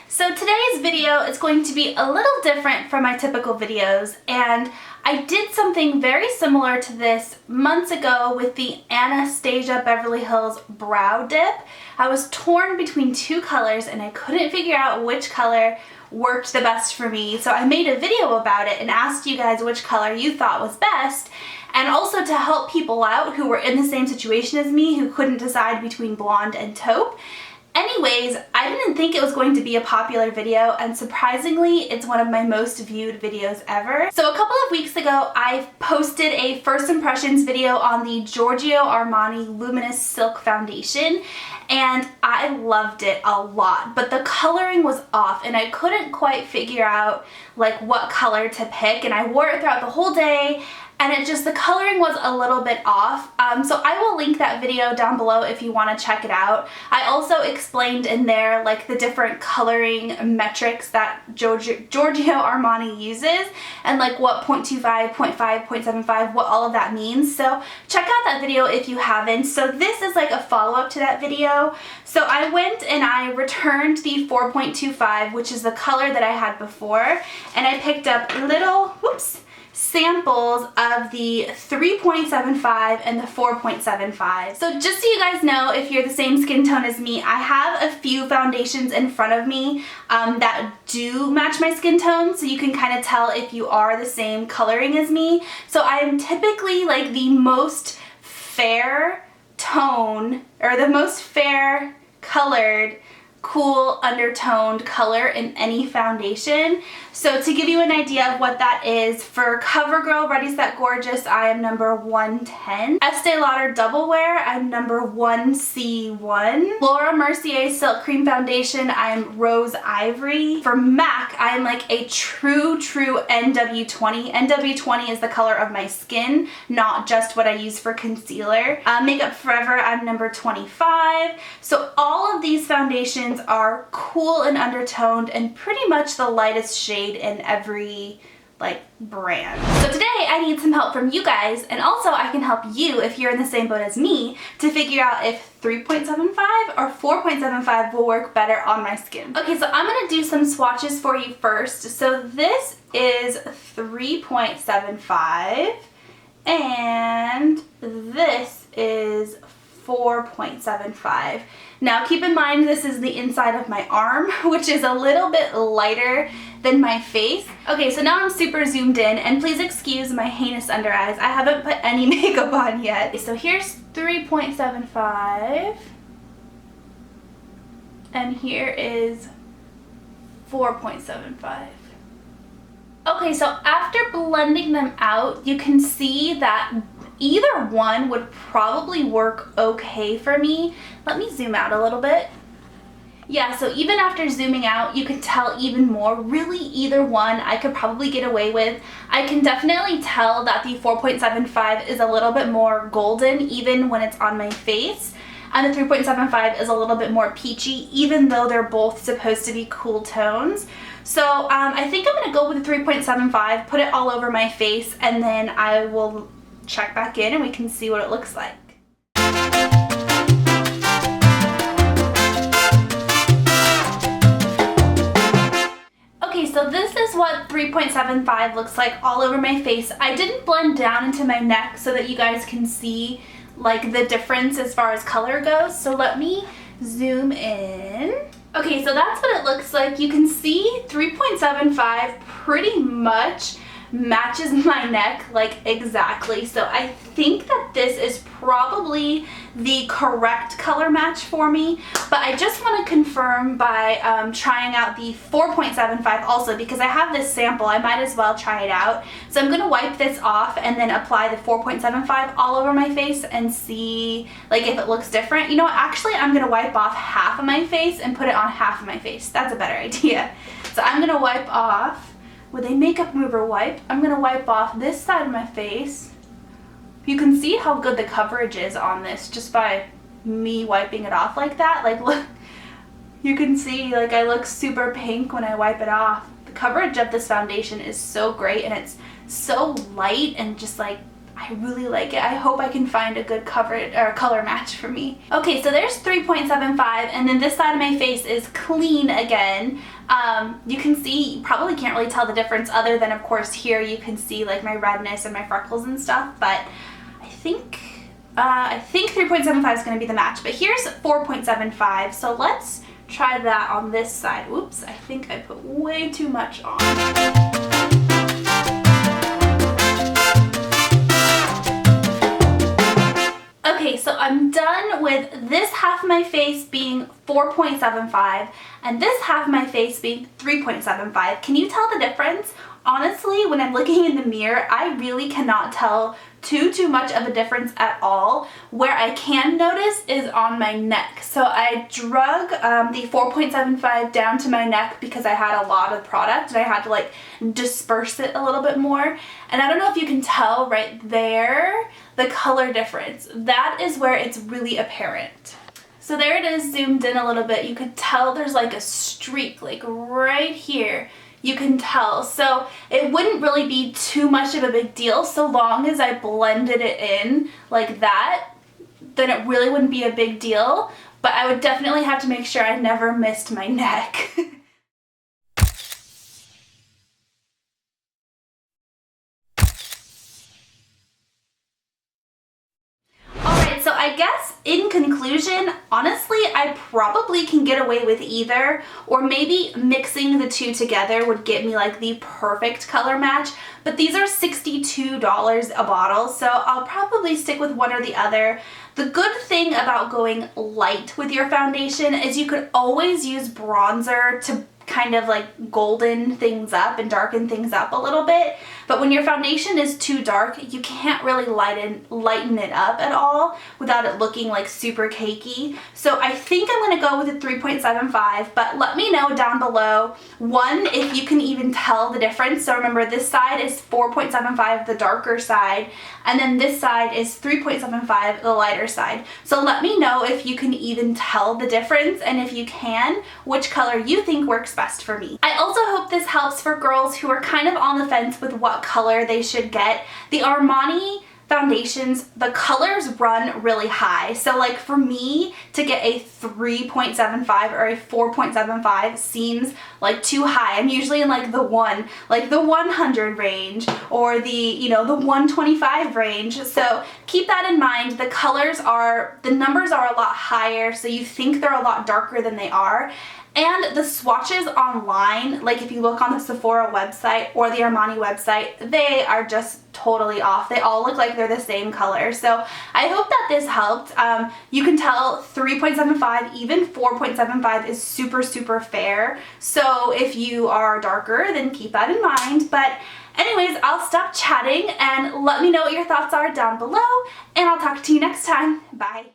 So today's video is going to be a little different from my typical videos, and I did something very similar to this months ago with the Anastasia Beverly Hills Brow Dip. I was torn between two colors and I couldn't figure out which color worked the best for me, so I made a video about it and asked you guys which color you thought was best, and also to help people out who were in the same situation as me who couldn't decide between blonde and taupe. Anyways, I didn't think it was going to be a popular video, and surprisingly, it's one of my most viewed videos ever. So a couple of weeks ago, I posted a first impressions video on the Giorgio Armani Luminous Silk Foundation, and I loved it a lot, but the coloring was off and I couldn't quite figure out like what color to pick, and I wore it throughout the whole day, and the coloring was a little bit off. So I will link that video down below if you want to check it out. I also explained in there like the different coloring metrics that Giorgio Armani uses, and like what 0.25, 0.5, 0.75, what all of that means. So check out that video if you haven't. So this is like a follow-up to that video. So I went and I returned the 4.25, which is the color that I had before, and I picked up little, samples of the 3.75 and the 4.75. So just so you guys know, if you're the same skin tone as me, I have a few foundations in front of me that do match my skin tone, so you can kind of tell if you are the same coloring as me. So I am typically like the most fair tone, or the most fair colored cool undertoned color in any foundation. So to give you an idea of what that is, for CoverGirl Ready Set Gorgeous, I am number 110. Estee Lauder Double Wear, I'm number 1C1. Laura Mercier Silk Cream Foundation, I'm Rose Ivory. For MAC, I'm like a true NW20. NW20 is the color of my skin, not just what I use for concealer. Makeup Forever, I'm number 25. So all of these foundations are cool and undertoned and pretty much the lightest shade in every like brand. So today I need some help from you guys, and also I can help you if you're in the same boat as me to figure out if 3.75 or 4.75 will work better on my skin. Okay, so I'm gonna do some swatches for you first. So this is 3.75 and this is 4.75. Now keep in mind this is the inside of my arm, which is a little bit lighter than my face. Okay, so now I'm super zoomed in, and please excuse my heinous under eyes. I haven't put any makeup on yet. Okay, so here's 3.75 and here is 4.75. Okay, so after blending them out, you can see that either one would probably work okay for me. Let me zoom out a little bit. Yeah, so even after zooming out, you can tell even more. Really, either one I could probably get away with. I can definitely tell that the 4.75 is a little bit more golden even when it's on my face, and the 3.75 is a little bit more peachy, even though they're both supposed to be cool tones. So I think I'm gonna go with the 3.75, put it all over my face, and then I will check back in and we can see what it looks like. Okay, so this is what 3.75 looks like all over my face. I didn't blend down into my neck so that you guys can see like the difference as far as color goes. So let me zoom in. Okay, so that's what it looks like. You can see 3.75 pretty much matches my neck like exactly. So I think that this is probably the correct color match for me, but I just want to confirm by trying out the 4.75 also, because I have this sample. I might as well try it out. So I'm gonna wipe this off and then apply the 4.75 all over my face and see like if it looks different. You know what, actually I'm gonna wipe off half of my face and put it on half of my face. That's a better idea. So I'm gonna wipe off with a makeup remover wipe. I'm gonna wipe off this side of my face. You can see how good the coverage is on this just by me wiping it off like that. Like look, you can see like I look super pink when I wipe it off. The coverage of this foundation is so great, and it's so light and just like I really like it. I hope I can find a good color match for me. Okay, so there's 3.75, and then this side of my face is clean again. You can see, you probably can't really tell the difference other than, of course, here you can see like my redness and my freckles and stuff, but I think 3.75 is going to be the match. But here's 4.75, so let's try that on this side. Oops, I think I put way too much on. Okay, so I'm done with this half of my face being 4.75 and this half of my face being 3.75. Can you tell the difference? Honestly, when I'm looking in the mirror, I really cannot tell too much of a difference at all. Where I can notice is on my neck. So I drug the 4.75 down to my neck because I had a lot of product and I had to like disperse it a little bit more. And I don't know if you can tell right there the color difference. That is where it's really apparent. So there it is, zoomed in a little bit. You could tell there's like a streak like right here. You can tell. So it wouldn't really be too much of a big deal so long as I blended it in like that, then it really wouldn't be a big deal, but I would definitely have to make sure I never missed my neck. So I guess in conclusion, honestly, I probably can get away with either, or maybe mixing the two together would get me like the perfect color match, but these are $62 a bottle, so I'll probably stick with one or the other. The good thing about going light with your foundation is you could always use bronzer to kind of like golden things up and darken things up a little bit, but when your foundation is too dark, you can't really lighten it up at all without it looking like super cakey. So I think I'm gonna go with a 3.75, but let me know down below, one, if you can even tell the difference. So remember, this side is 4.75, the darker side, and then this side is 3.75, the lighter side. So let me know if you can even tell the difference, and if you can, which color you think works best for me. I also hope this helps for girls who are kind of on the fence with what color they should get. The Armani foundations, the colors run really high. So like for me to get a 3.75 or a 4.75 seems like too high. I'm usually in like the 100 range or the, you know, the 125 range. So keep that in mind. The numbers are a lot higher, so you think they're a lot darker than they are. And the swatches online, like if you look on the Sephora website or the Armani website, they are just totally off. They all look like they're the same color. So I hope that this helped. You can tell 3.75, even 4.75 is super fair. So if you are darker, then keep that in mind. But anyways, I'll stop chatting and let me know what your thoughts are down below, and I'll talk to you next time. Bye.